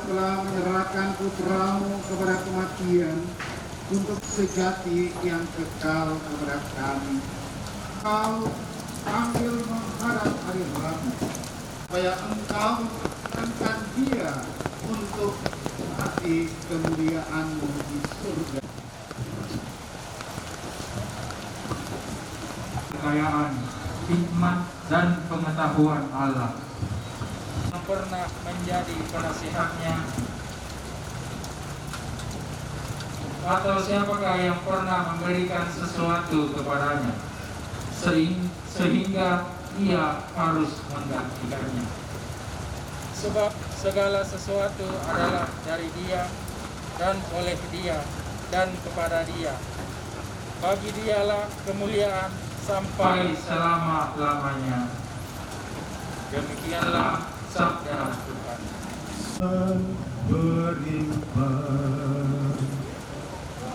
telah menyerahkan putramu kepada kematian untuk sejati yang kekal kepada kami. Kau sambil menghadap hari Rabu, supaya engkau angkat dia untuk hati kemuliaanmu di surga. Kekayaan, hikmat, dan pengetahuan Allah yang pernah menjadi penasihatnya, atau siapakah yang pernah memberikan sesuatu kepadanya sehingga ia harus menggantikannya. sebab segala sesuatu adalah dari Dia dan oleh Dia dan kepada Dia. Bagi Dialah kemuliaan sampai selama-lamanya. Demikianlah sabda Tuhan. Beriman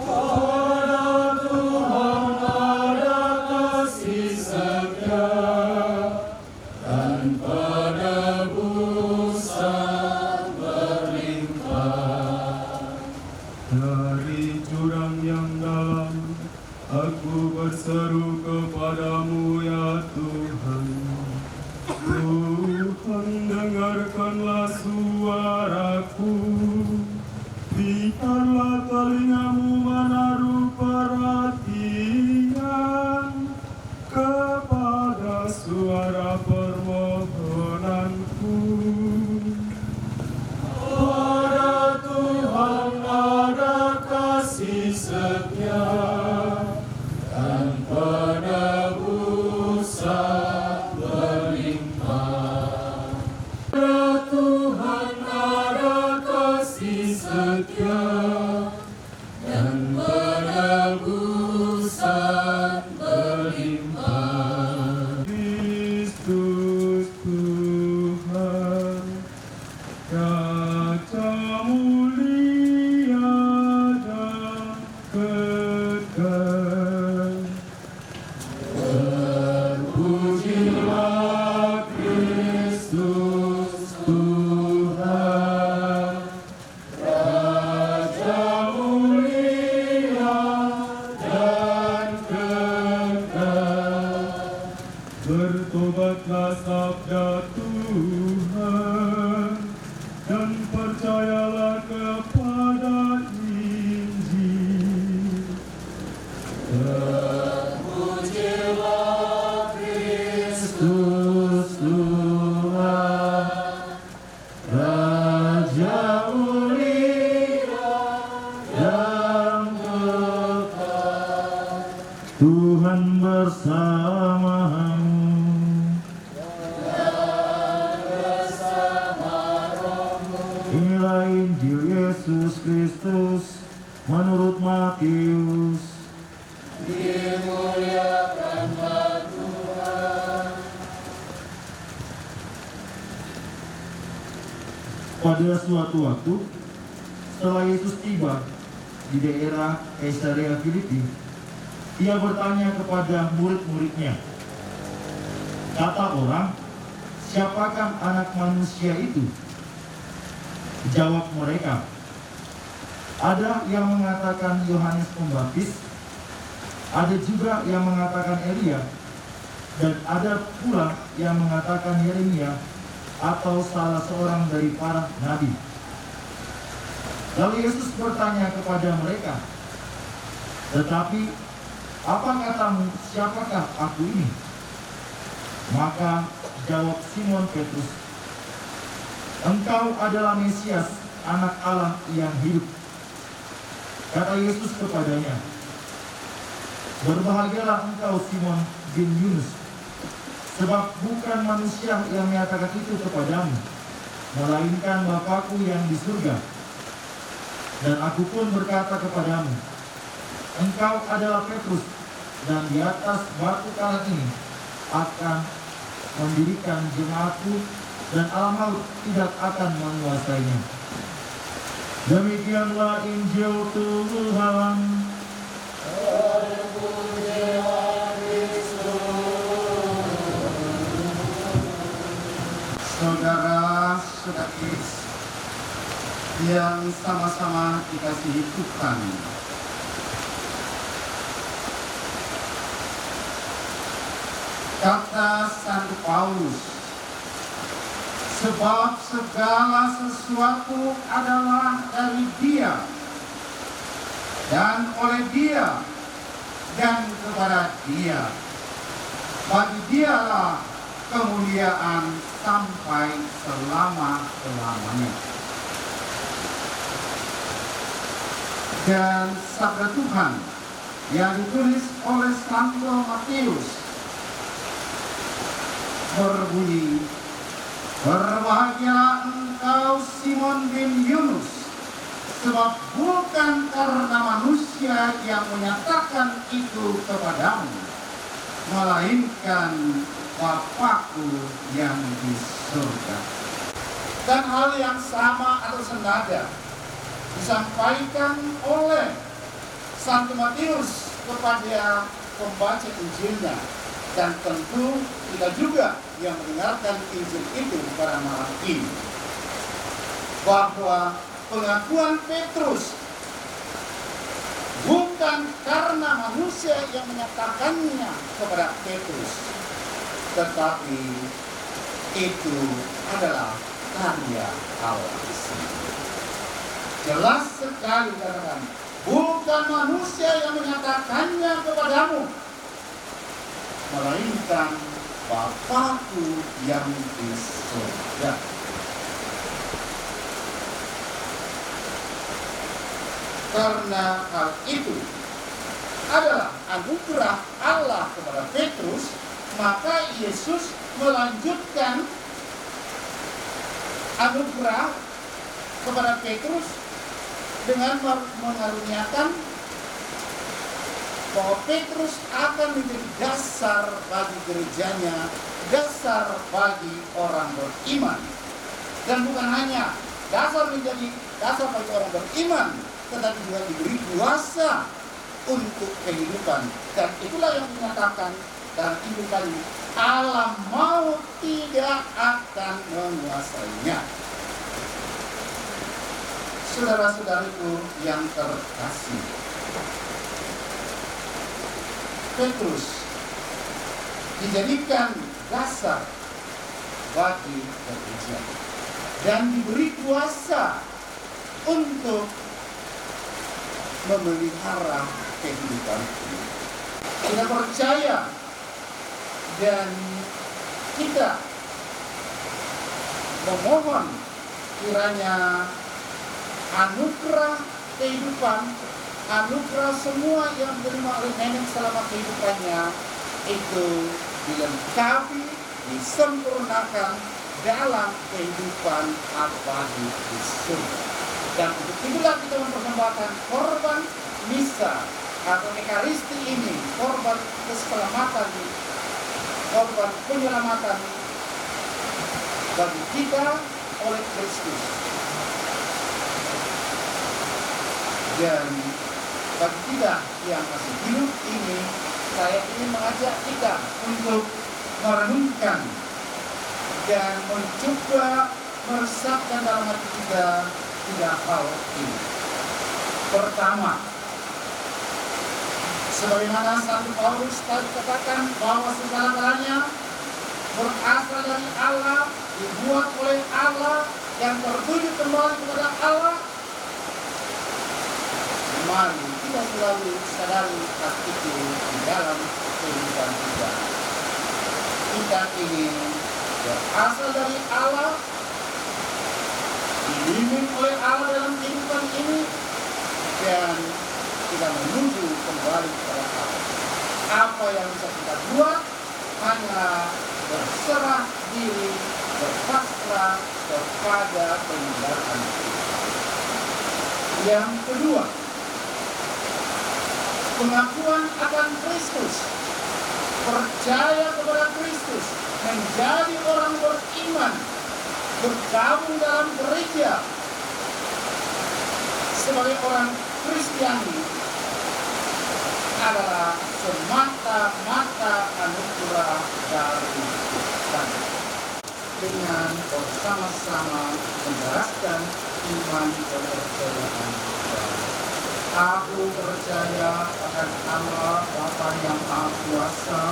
Pada Tuhan ada kasih setia, dan pada busa berlimpah. dari jurang yang dalam, aku berseru kepadamu ya Tuhan. Tuhan, dengarkanlah suaraku. Biarlah telingamu menaruh perhatian kepada suara permohonanku. Pada Tuhan ada kasih setia, dan pada busa berlimpah. Pada Tuhan ada kasih setia, dan pada busa berlimpah. Kristus Tuhan, Raja mulia dan kekal. Terpujilah Kristus Tuhan, Raja mulia dan kekal. Bertobatlah sabda Tuhan, dan percayalah kepada Injil. Terpujilah Kristus Tuhan, Raja mulia dan kekal. Tuhan bersamamu. Inilah Injil Yesus Kristus menurut Matius. Dimuliakanlah Tuhan. Pada suatu waktu, setelah Yesus tiba di daerah Kaisarea Filipi, ia bertanya kepada murid-muridnya, "Kata orang, siapakah anak manusia itu?" Jawab mereka, "Ada yang mengatakan Yohanes Pembaptis, ada juga yang mengatakan Elia, dan ada pula yang mengatakan Yeremia atau salah seorang dari para nabi." Lalu Yesus bertanya kepada mereka, "Tetapi apa katamu, siapakah aku ini?" Maka jawab Simon Petrus, "Engkau adalah Mesias, anak Allah yang hidup." Kata Yesus kepadanya, "Berbahagialah engkau Simon bin Yunus, sebab bukan manusia yang menyatakan itu kepadamu, melainkan Bapa-Ku yang di surga. Dan aku pun berkata kepadamu, engkau adalah Petrus, dan di atas batu karang ini akan mendirikan jemaatku, dan alam maut tidak akan menguasainya." Demikianlah Injil Tuhan. Saudara-saudari, yang sama-sama dikasihi Tuhan. Kata Santo Paulus, sebab segala sesuatu adalah dari Dia, dan oleh Dia, dan kepada Dia. Bagi Dialah kemuliaan sampai selama-lamanya. Dan sabda Tuhan yang ditulis oleh Santo Matius berbunyi, berbahagialah engkau Simon bin Yunus, sebab bukan karena manusia yang menyatakan itu kepadamu, melainkan Bapakku yang di surga. Dan hal yang sama atau senada disampaikan oleh Santo Matius kepada pembaca Injilnya, dan tentu kita juga yang mendengarkan Injil itu pada malam ini, bahwa pengakuan Petrus bukan karena manusia yang menyatakannya kepada Petrus, tetapi itu adalah karya Allah. Jelas sekali katakan, bukan manusia yang menyatakannya kepadamu, melainkan Bapakku yang di surga. Karena hal itu adalah anugerah Allah kepada Petrus, maka Yesus melanjutkan anugerah kepada Petrus dengan mengaruniakan bahwa Petrus akan menjadi dasar bagi gerejanya, dasar bagi orang beriman. Dan bukan hanya menjadi dasar bagi orang beriman, tetapi juga diberi kuasa untuk kehidupan. Dan itulah yang dinyatakan dalam Injil kali, alam maut tidak akan menguasainya. Saudara-saudariku yang terkasih, Petrus dijadikan dasar bagi gereja dan diberi kuasa untuk memelihara kehidupan ini. Kita percaya dan kita memohon kiranya anugerah kehidupan, anugerah semua yang diterima oleh nenek selama kehidupannya itu dilengkapi, disempurnakan dalam kehidupan abadi di surga. Dan untuk itulah kita mempersembahkan korban misa atau ekaristi ini, korban keselamatan, korban penyelamatan bagi kita oleh Kristus. Dan bagi kita yang masih hidup ini, saya ingin mengajak kita untuk merenungkan dan mencoba meresapkan dalam hati kita 3 hal ini. Pertama, sebagaimana Santo Paulus tadi katakan bahwa segala-galanya berasal dari Allah, dibuat oleh Allah, yang tertuju kembali kepada Allah. Mari kita selalu sadari hal itu di dalam kehidupan kita. Kita ini berasal dari Allah, dibimbing oleh Allah dalam kehidupan ini, dan kita menuju kembali kepada Allah. Apa yang bisa kita buat hanya berserah diri, berpasrah kepada penyembahan. Yang kedua, pengakuan akan Kristus, percaya kepada Kristus, menjadi orang beriman, bergabung dalam gereja sebagai orang Kristiani adalah semata-mata anugerah dari Tuhan. dengan bersama-sama menjelaskan iman dan kepercayaan kita. Aku percaya akan Allah Bapa yang Maha Kuasa,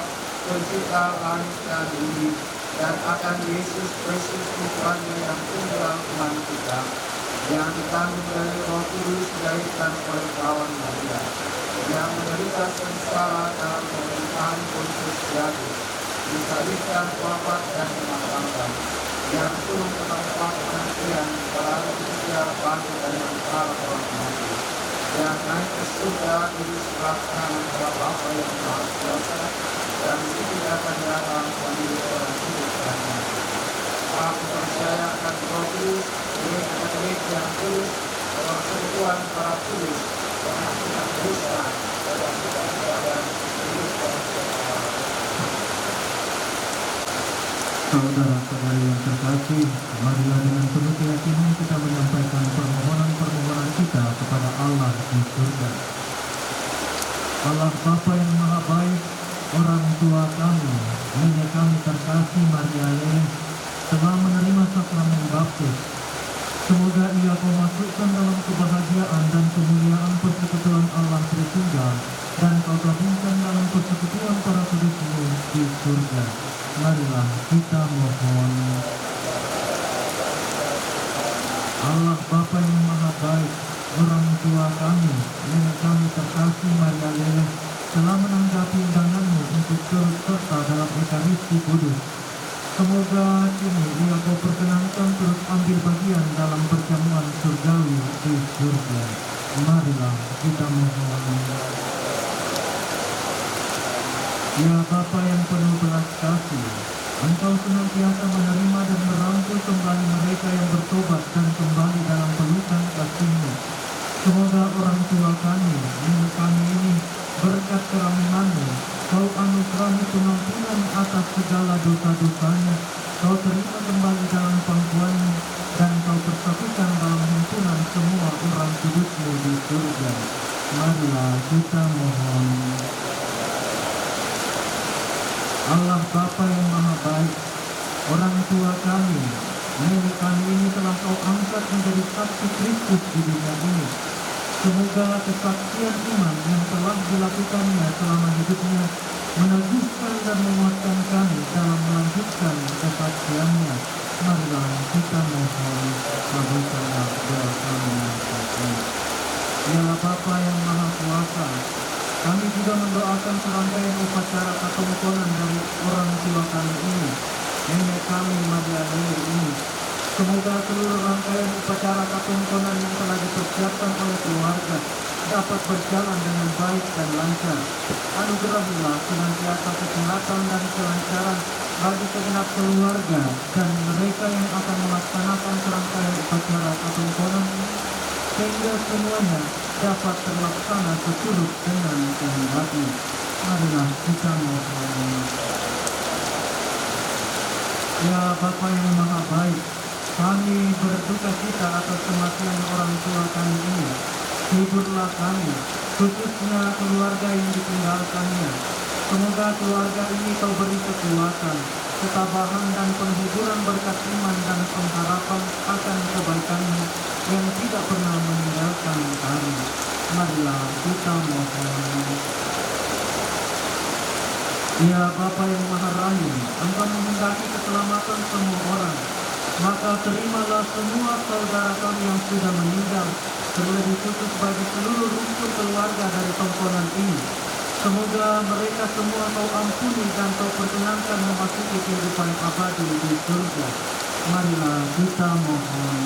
Pencipta langit dan bumi, dan akan Yesus Kristus Putranya yang tunggal Tuhan kita, yang dikandung dari Roh Kudus, dilahirkan oleh perawan Maria, yang menderita sengsara dalam pemerintahan Pontius Pilatus, disalibkan, wafat dan dimakamkan, yang turun ke tempat pengabdian, berada di sebelah bangkit dari antara orang mati, yang naik ke surga duduk sebelah kanan Allah Bapa yang Maha Kuasa, dan di situ akan datang menjadi orang hidup dan mati. Aku percaya akan Roh Kudus, Gereja Katolik yang kudus, persekutuan para kudus, pengampunan dosa, dan kebenaran hidup dan sejahtera. Saudara-saudari yang terkasih, marilah dengan penuh keyakinan kita menyampaikan permohonan-permohonan kita kepada Allah di surga. Allah Bapa yang Maha Baik, orang tua kami, nenek kami terkasih Maria Leleh, telah menerima sakramen baptis. Semoga ia kau masukkan dalam kebahagiaan dan kemuliaan persekutuan Allah Tritunggal, dan kau gabungkan dalam persekutuan para kudusmu di surga. Marilah kita mohon. Allah Bapa yang Maha Baik, orang tua kami, nenek kami terkasih Maria Leleh, telah menanggapi undanganmu untuk turut serta dalam Ekaristi Kudus. Semoga kini ia kau perkenankan turut ambil bagian dalam perjamuan surgawi di surga. Marilah kita mohon. Ya Bapa yang penuh belas kasih, Engkau senantiasa menerima dan merangkul kembali mereka yang bertobat dan kembali dalam pelukan kasih-Mu. Semoga orang tua kami, nenek kami ini, berkat kerahiman-Mu, Kau anugerahi pengampunan atas segala dosa-dosanya, Kau terima kembali dalam pangkuan-Mu, dan Kau persatukan dalam himpunan semua orang kudus-Mu di surga. Marilah kita mohon. Allah Bapa yang Maha Baik, orang tua kami, nenek kami ini telah Kau angkat menjadi saksi Kristus di dunia ini. Semoga kesaksian iman yang telah dilakukannya selama hidupnya meneguhkan dan menguatkan kami dalam melanjutkan kesaksiannya. Marilah kita mohon, kabulkanlah doa kami saat ini. Ya Bapa yang Maha Kuasa, kami juga mendoakan serangkaian upacara katongkonan dari orang tua kami ini, nenek kami Maria Leleh ini. Semoga seluruh rangkaian upacara katongkonan yang telah dipersiapkan oleh keluarga dapat berjalan dengan baik dan lancar. Anugerahilah senantiasa kesehatan dan kelancaran bagi segenap keluarga dan mereka yang akan melaksanakan serangkaian upacara katongkonan ini, sehingga semuanya dapat terlaksana seturut dengan kehendak-Mu. Marilah kita mohon. Ya Bapa yang Maha Baik, kami berduka cita atas kematian orang tua kami ini. Hiburlah kami, khususnya keluarga yang ditinggalkannya. Semoga keluarga ini Kau beri kekuatan, ketabahan dan penghiburan berkat iman dan pengharapan akan kebaikan-Mu yang tidak pernah meninggalkan kami. Marilah kita mohon. Ya Bapa yang Maha Rahim, Engkau menghendaki keselamatan semua orang. Maka terimalah semua saudara kami yang sudah meninggal, terlebih khusus bagi seluruh rumpun keluarga dari tongkonan ini. Semoga mereka semua Kau ampuni dan Kau perkenankan memasuki kehidupan abadi di surga. Marilah kita mohon.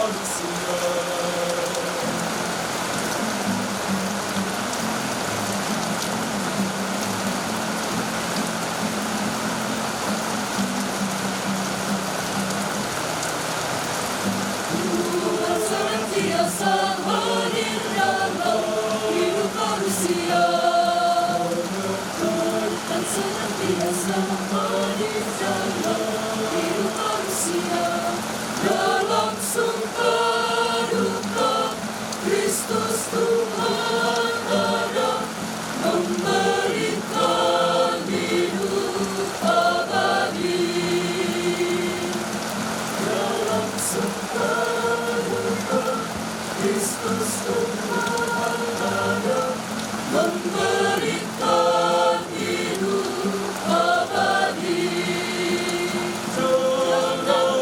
Tuhan senantiasa hadir dalam hidup manusia. Tuhan senantiasa hadir dalam hidup manusia. Dalam suka duka, Kristus Tuhan ada, memberikan hidup abadi. Dalam suka duka, Kristus Tuhan ada, memberikan hidup abadi. Jangan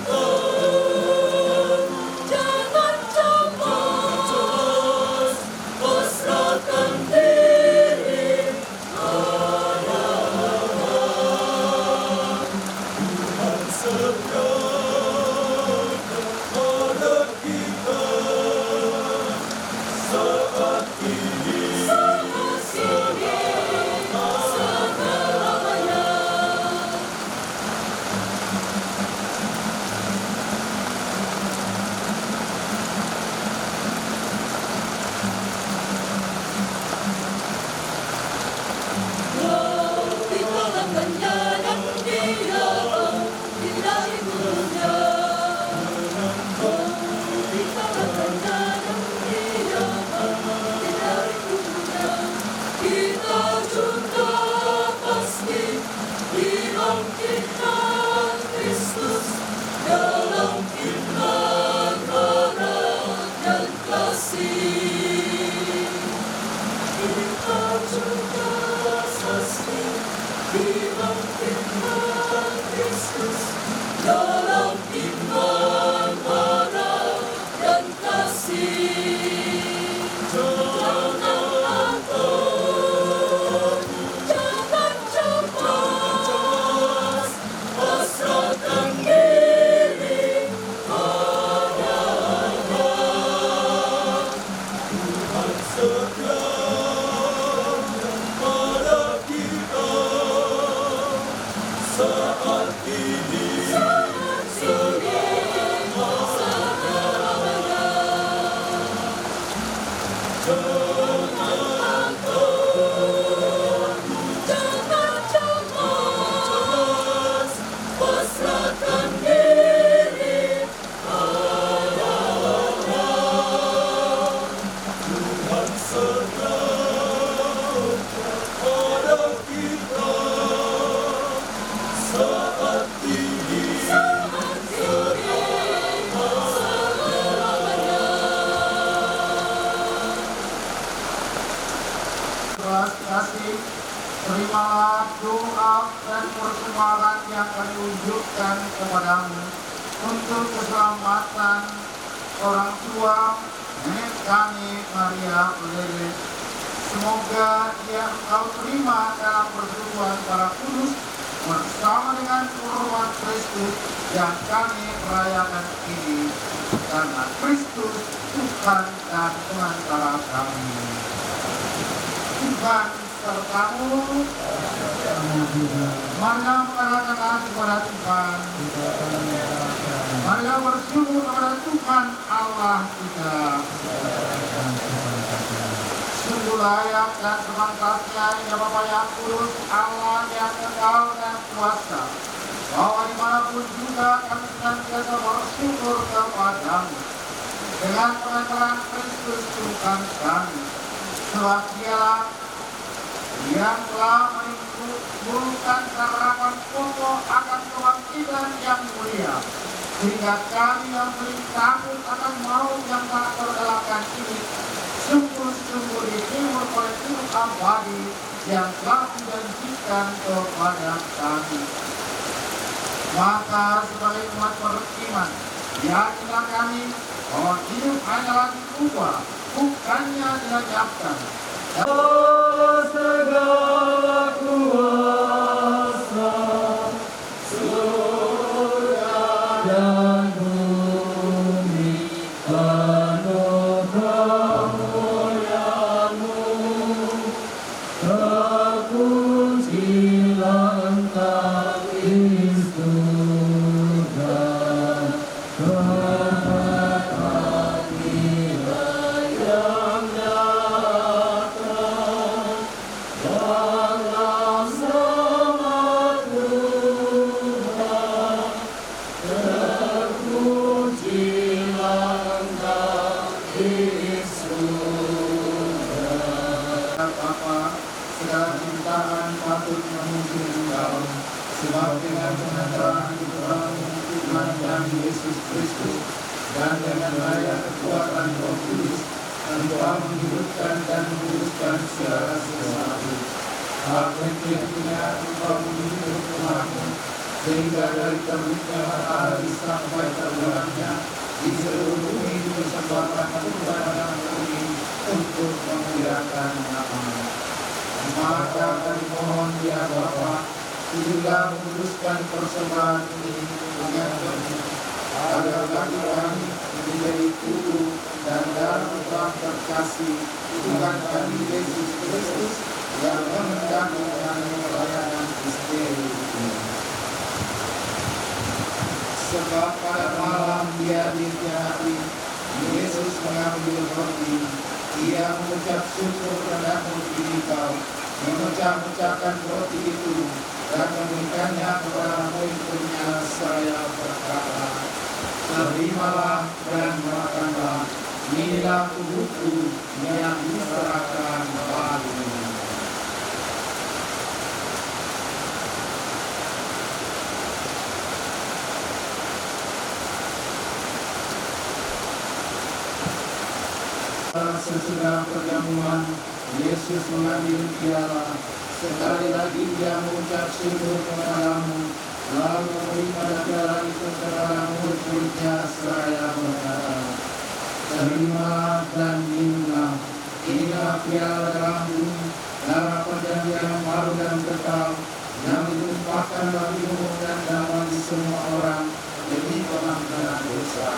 takut, jangan cemas, pasrahkan diri pada Allah. Tuhan setia kepada kita saat ini, selamanya. Di kalangannya dan Dia tidak ibunya. Di kalangannya dan Dia tidak ibunya. Kita juga pasti dibangkitkan Kristus dalam iman, harap dan kasih. Kita juga pasti dibangkitkan Kristus dalam iman, harap dan kasih. Jangan takut, jangan cemas, pasrahkan diri pada Allah. Tuhan setia kepada kita saat ini, selamanya. Jangan takut, jangan cemas, pasrahkan diri pada Allah. Tuhan setia kepada kita saat ini, kasih, terimalah doa dan persembahan yang kami wujudkan kepadamu untuk keselamatan orang tua nenek kami Maria Lele. Semoga yang engkau terima dalam persekutuan para kudus bersama dengan hormat Kristus yang kami rayakan ini, karena Kristus Tuhan dan pengantara kami. Tuhan sertamu. Marilah mengatakan kepada Tuhan. Marilah bersyukur kepada Tuhan Allah kita. Sungguh layak dan sepantasnya ya Bapa yang kudus, Allah yang kekal dan kuasa, bahwa dimanapun juga kami senantiasa bersyukur kepadamu dengan pengantaran Kristus Tuhan kami. Sebab Dialah yang telah menimbulkan harapan pokok akan kebangkitan yang mulia, sehingga kami yang paling takut akan maut yang tak terelakkan ini sungguh-sungguh dihibur oleh hidup abadi yang telah dijanjikan kepada kami. Maka sebagai umat beriman, yakinlah kami bahwa hidup hanyalah diubah, bukannya dilenyapkan. Segala kuasa surga dan bumi segala cintaan patut memuji Engkau, sebab dengan pengantaran keterangan Tuhan kami Yesus Kristus dan dengan daya kekuatan Roh Kudus, Engkau menghidupkan dan menguruskan segala sesuatu. Akhirnya Engkau menghidupkan umat-Mu, sehingga dari terbitnya matahari sampai terbenamnya di seluruh bumi dipersembahkan kepada bumi untuk memuliakan nama-Mu. Maka kami mohon ya Bapa, juga menguruskan persembahan ini dengan kami, agar bagi kami menjadi tubuh dan darah Tuhan terkasih Tuhan kami Yesus Kristus yang mengendaki kami pelayanan misteri ini. Sebab pada malam Dia dikhianati, Yesus mengambil roti, Ia mengucap syukur dan Engkau, memecah-mecahkan roti itu dan memberikannya kepada murid-muridnya seraya berkata, terimalah dan makanlah, inilah tubuhku yang diserahkan bagimu. Sesudah perjamuan, Yesus mengambil piala. Sekali lagi Dia mengucap syukur kepadamu, lalu memberi pada piala itu kepada murid-muridnya seraya berkata, terimalah dan minumlah, inilah piala dalamku, darah perjanjian yang baru dan kekal, yang ditumpahkan bagimu dan bagi semua orang demi pengampunan dosa.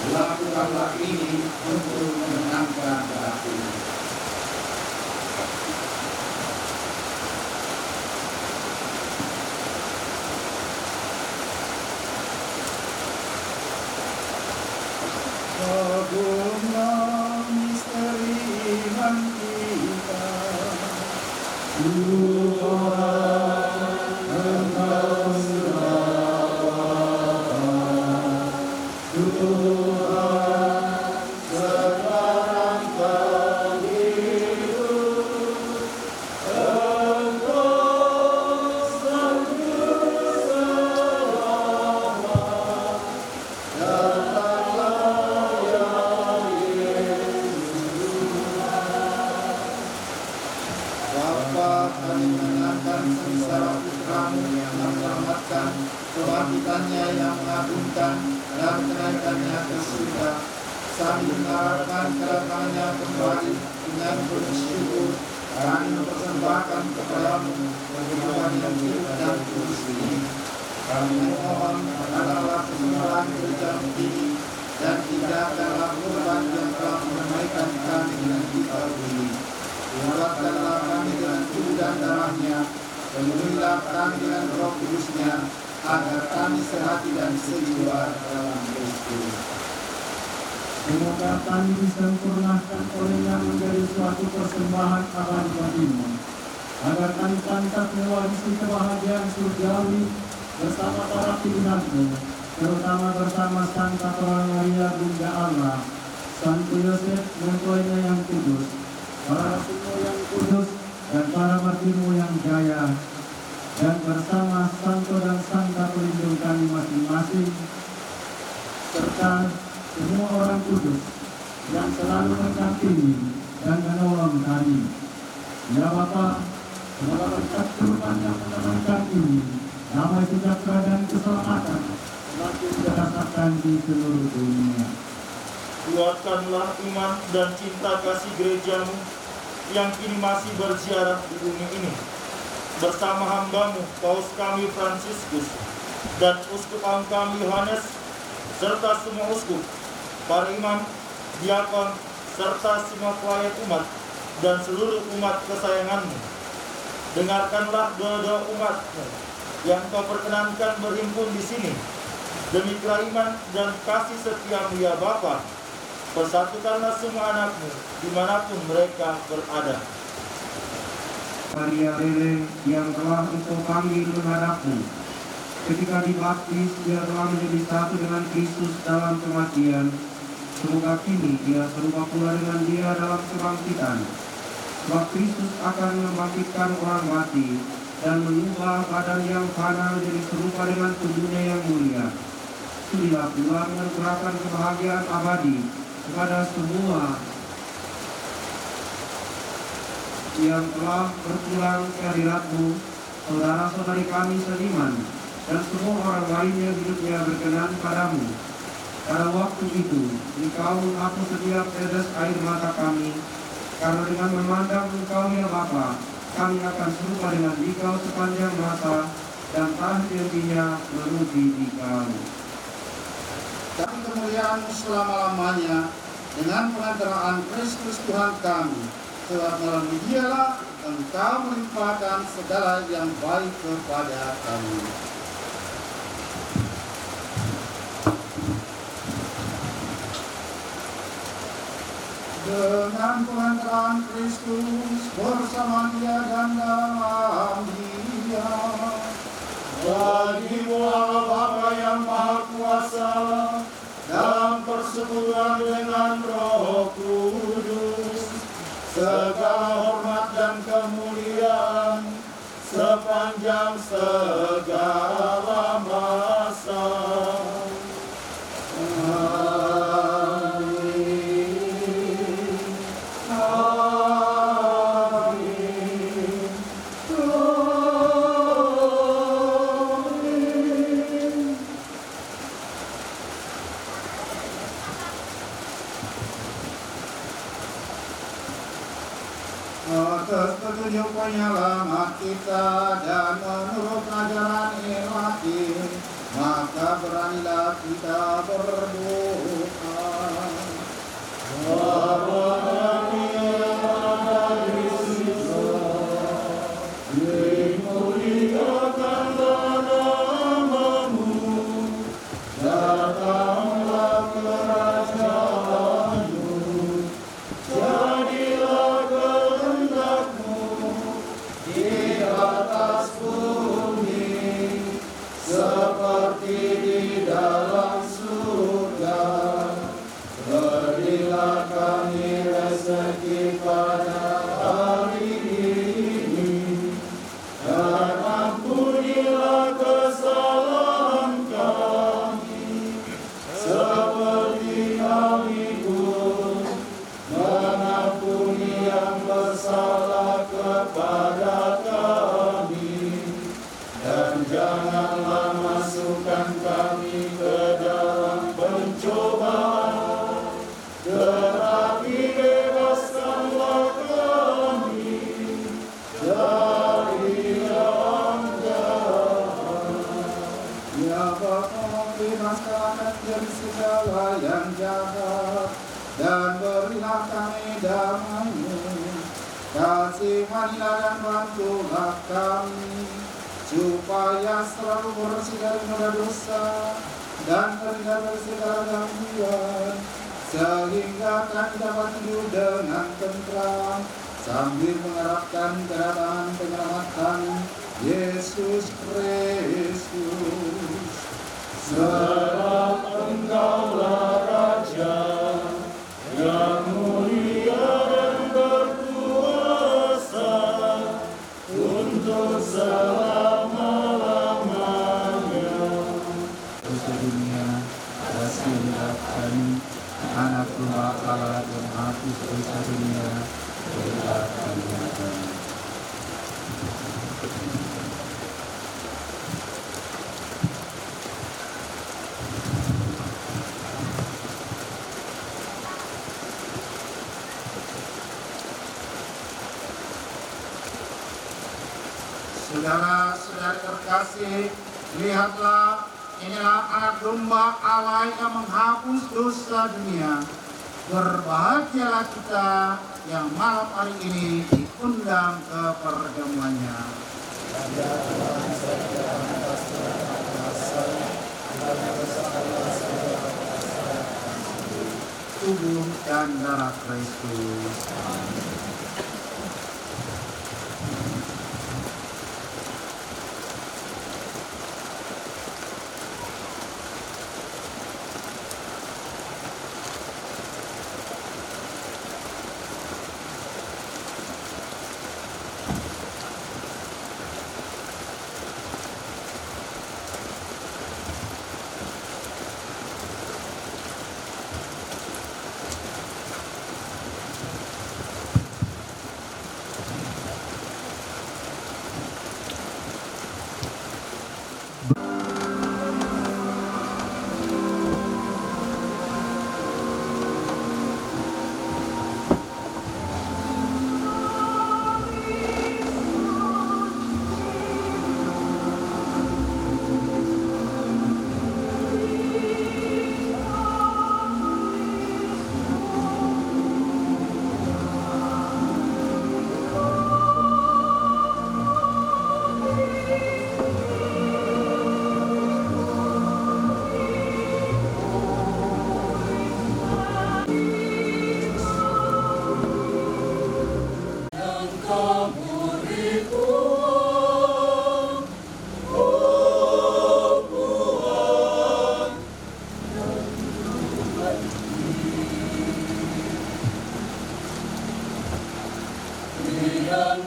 Lakukanlah ini untuk menyenangkan hati. Agunglah misteri iman kita, Tuhan Engkau surakan, Tuhan sekarang kami hidup, Engkau sanggup selamat, datanglah ya Yesus. Bapa, kami mengenangkan sengsara Putra-Mu yang menyelamatkan, kebangkitannya yang mengagumkan, dan kenaikannya ke surga. Sambil mengharapkan kedatangannya kembali dengan penuh syukur, kami mempersembahkan kepadamu kehidupan yang hidup dan kudus ini. Kami mohon adalah persembahan gereja-Mu ini, dan tidakkanlah korban yang telah menamaikan kami dengan kita ini. Kuatkanlah kami dengan tubuh dan darahnya, penuhilah kami dengan Roh Kudusnya, agar kami sehati dan sejiwa dalam Kristus. Semoga kami disempurnakan olehnya menjadi suatu persembahan akan Bapa-Mu, agar kami pantas mewarisi kebahagiaan surgawi bersama para pilihan-Mu, terutama bersama Santa Torang Maria Bunda Allah, Santo Yosef mempelainya yang kudus, para rasul yang kudus, dan para martirmu yang jaya, dan bersama Santo dan Santa pelindung kami masing-masing, serta semua orang kudus yang selalu mendampingi dan menolong kami. Ya Bapa, semoga berkat Tuhan yang menemankan ini, damai sejahtera dan keselamatan semakin dirasakan di seluruh dunia. Kuatkanlah iman dan cinta kasih gereja-Mu yang kini masih berziarah di bumi ini, bersama hamba-Mu Paus kami Fransiskus dan Uskup Agung kami Yohanes, serta semua uskup, para imam, diakon, serta semua pelayan umat dan seluruh umat kesayangan-Mu. Dengarkanlah doa-doa umat-Mu yang Kau perkenankan berhimpun di sini, demi iman dan kasih setia-Mu ya Bapa. Persatukanlah semua anak-Mu dimanapun mereka berada. Maria Lele yang telah Engkau panggil menghadap-Mu, ketika dibaptis Dia telah menjadi satu dengan Kristus dalam kematian. Semoga kini Dia serupa pula dengan Dia dalam kebangkitan. Sebab Kristus akan membangkitkan orang mati dan mengubah badan yang fana menjadi serupa dengan tubuhnya yang mulia. Sudilah pula menganugerahkan kebahagiaan abadi kepada semua yang telah berpulang ke hadirat-Mu, saudara-saudari kami seiman, dan semua orang lain yang hidupnya berkenan padamu. Pada waktu itu, Engkau menghapus setiap tetes air mata kami, karena dengan memandang Engkau ya Bapa, kami akan serupa dengan Dikau sepanjang masa, dan tak henti-hentinya memuji Dikau. Dan kemuliaan selama-lamanya dengan pengantaraan Kristus Tuhan kami, sebab melalui Dialah Engkau melimpahkan segala yang baik kepada kami. Dengan pengantaraan Kristus bersama Dia dan dalam Dia, Bagimu Allah Bapa yang Maha Kuasa, dalam persekutuan dengan Roh Kudus, segala hormat dan kemuliaan sepanjang segala masa. atas petunjuk penyelamat kita dan menurut ajaran ilahi, maka beranilah kita berdoa. Dimuliakanlah namamu, datanglah kerajaanmu, jadilah kehendakmu di atas bumi seperti di dalam surga. Berilah kami rezeki pada hari ini, dan ampunilah kesalahan kami, seperti kami pun mengampuni yang bersalah kepada kami. Dan janganlah masukkan kami ke dalam pencobaan, tetapi bebaskanlah kami dari yang jahat. Ya Bapa, bebaskan dari segala yang jahat, dan berilah kami damai-Mu. Kasihanilah dan bantulah kami, supaya selalu bersih dari noda dosa dan terhindar dari segala gangguan, sehingga kami dapat hidup dengan tentram sambil mengharapkan kedatangan penyelamatan Yesus Kristus. Sebab Engkaulah Raja yang mulia dan berkuasa untuk selama-lamanya. Dosa dunia, kasihanilah kami, anak domba Allah yang menghapus dosa dunia, berilah kami kami. Saudara-saudari terkasih, lihatlah, inilah anak domba Allah yang menghapus dosa dunia. Berbahagialah kita yang malam hari ini diundang ke perjamuannya. Tubuh dan darah Kristus. Yang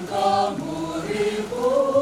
kamu ribu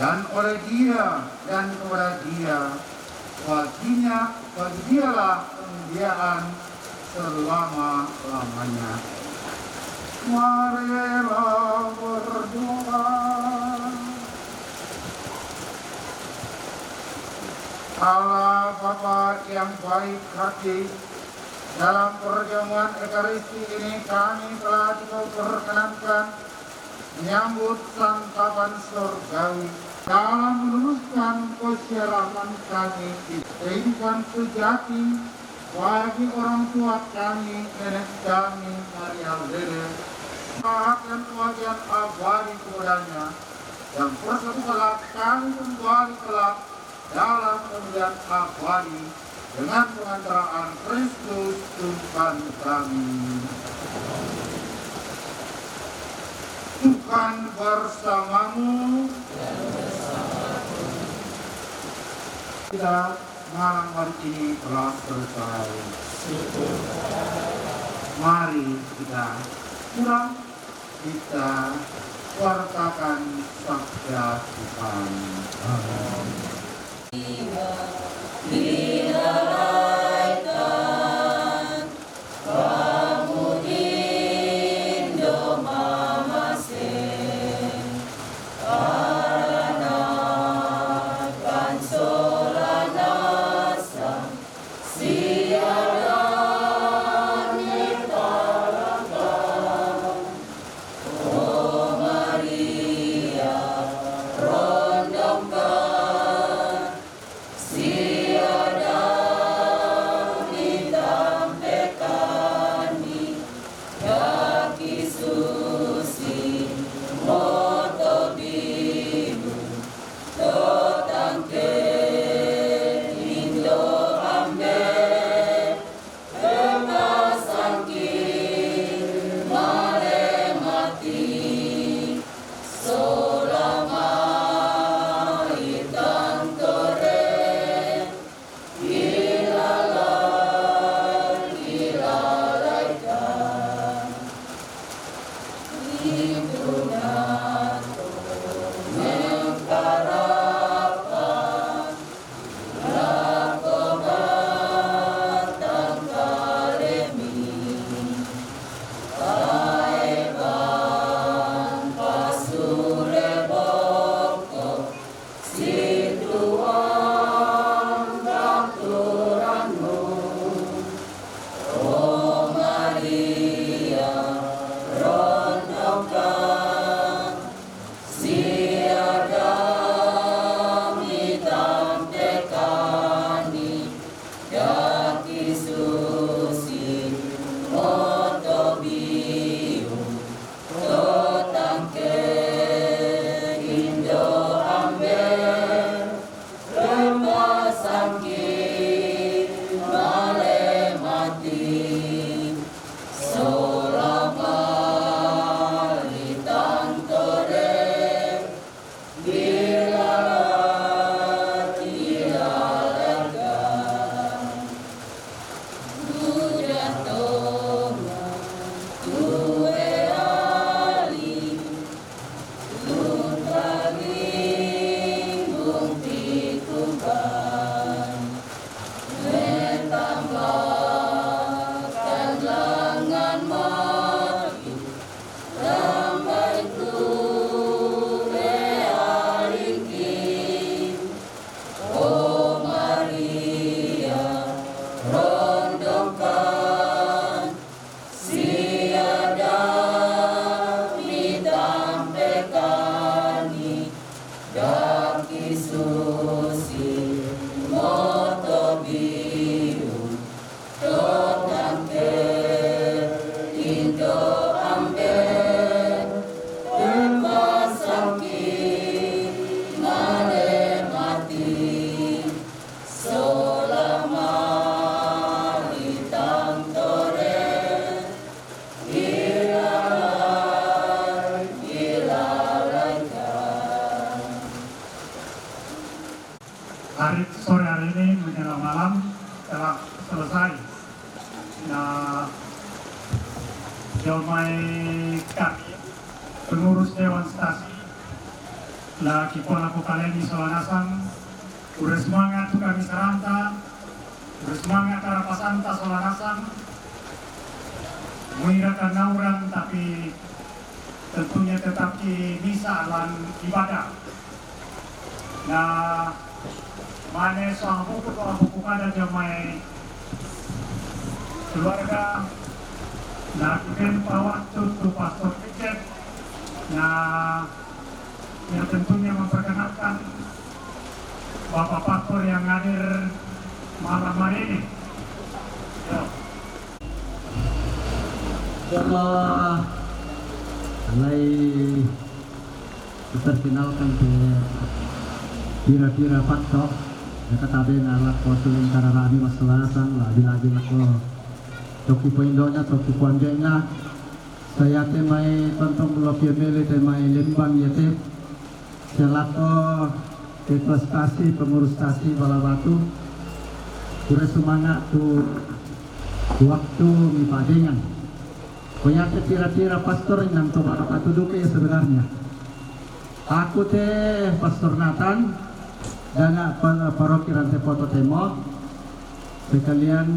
dan oleh Dia dan kepada Dia, bagi Dialah kemuliaan selama-lamanya. Marilah berdoa. Allah Bapa yang baik hati, dalam perjamuan Ekaristi ini kami telah diperkenankan menyambut santapan surgawi dalam meluruskan kesiaraman kami kehidupan sejati bagi orang tua kami, nenek kami, Maria Lele, dan kebahagiaan abadi kepadanya, yang bersatu kelak kami kembali kelak dalam kemuliaan abadi dengan pengantaraan Kristus Tuhan kami. Tuhan bersamamu. Kita malam hari ini telah selesai. Mari kita pulang, kita wartakan sabda Tuhan. Siada mai kami pengurus Dewan Stasi la kipola ko kaleni Solanasang ure semangat tu kami Saranta ure semangat Karapasanta Solanasang menghirakan nauran tapi tentunya tetap di misa dan ibadah. Nah, mana soal buku kada jamai keluarga. Nah, kita waktu tu pastor tiket. Nah, yang tentunya memperkenalkan Bapak Pastor yang hadir malam hari ini. Yo. Insyaallah mulai diperkenalkan ke kira-kira Pastor katabe alat kosulin kararami masalasan lagi-lagi ko toki poindonya toki kuanjena saya temai tontong blok yemele temai lembang yete selako ketua stasi pengurus stasi Balabatu kure semangat tu waktu mipadengan punya kira-kira pastor yang coba aku duke sebenarnya aku teh Pastor Nathan dan paroki Rantai Poto Temo sekalian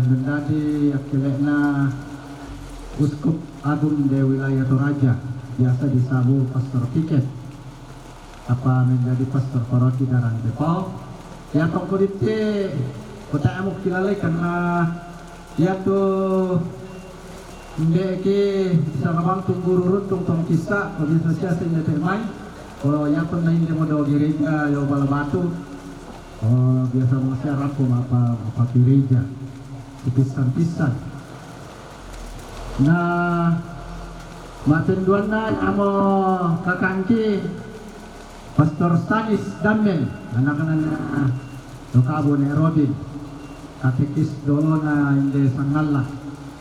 menjadi akilena Uskup Agung di wilayah Toraja biasa disambut Pastor Tiket apa menjadi Pastor paroki Rantai Poto ya tongkodite kota amuk kilale karena ya tuh ndeke bisa ngebantu guru tong kisah organisasi senjata main kalau ya pun main demo do gereja yo Balabatu biasa masyarakat apa gereja pisan-pisan nah maten duana amo kakangki Pastor Stanis Damel anak-anak do Kabo Nairobi katekis dolo na inde sangalla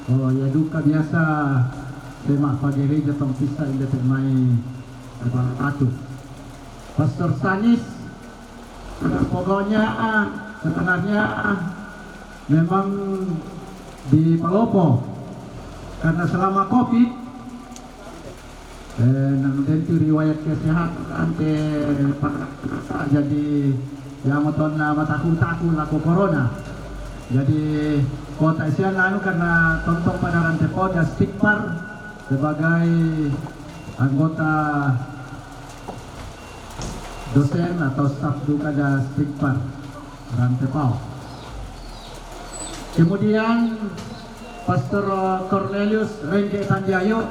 ya duka biasa tema pagereja pempisa inde temai Balabatu Pastor Stanis pokoknya setengahnya memang di Palopo karena selama COVID nanti riwayat kesehatan jadi yang moton mataku laku corona jadi kota Isian lalu karena tonton pada Rantai Poto dan Stikpar sebagai anggota dosen atau staf duka dan Stikpar Rantai Poto. Kemudian Pastor Cornelius Rengke Sanjayo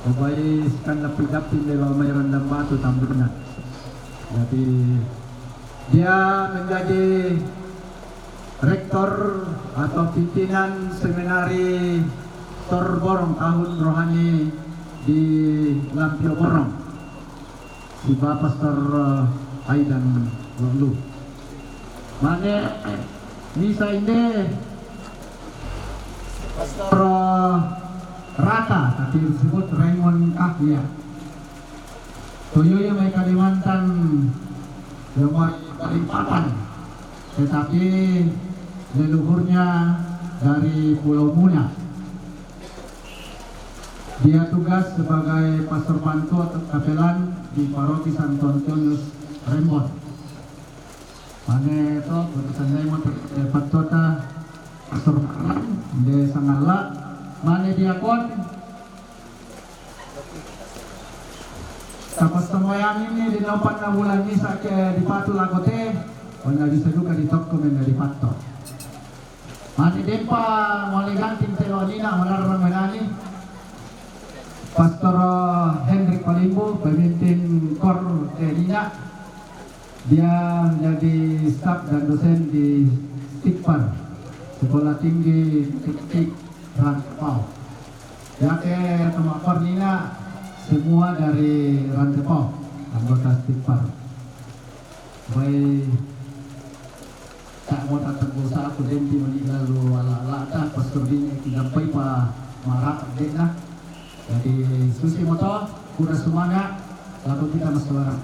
Obai kan lapid-lapid di bawah Randang Batu Tambunan. Jadi dia menjadi rektor atau pimpinan seminari Torborong tahun rohani di Lampio Borong si Bapak Pastor Aidan Lalu mana bisa ini Pastor Rata tapi disebut Raymond Kahya Toyo yang mereka Kalimantan yang paling papan tetapi leluhurnya dari Pulau Muna. Dia tugas sebagai Pastor Panto Kapelan di Paroki Santo Antonius Rembon. Pane itu berusaha Rembon Patota Pastor Paran di Sangala. Mane diakon. Tapos semuanya ini di 4 bulan ini sakit di Patu Lagote. Wala disaduka di Tokko men di Patto. Mati dempa mulai ganting telonina malarang menani. Pastor Hendrik Palimbo pemimpin Kor Telina. Dia menjadi staf dan dosen di Stikpar Sekolah Tinggi Teknik Rantepau. Ya ke teman Kornina semua dari Rantepau anggota Stikpar. Baik tak mau datang usaha aku denti meninggal lu ala dah pastor ini sampai pa marah dena jadi susi motor kuda semangat lalu kita masalah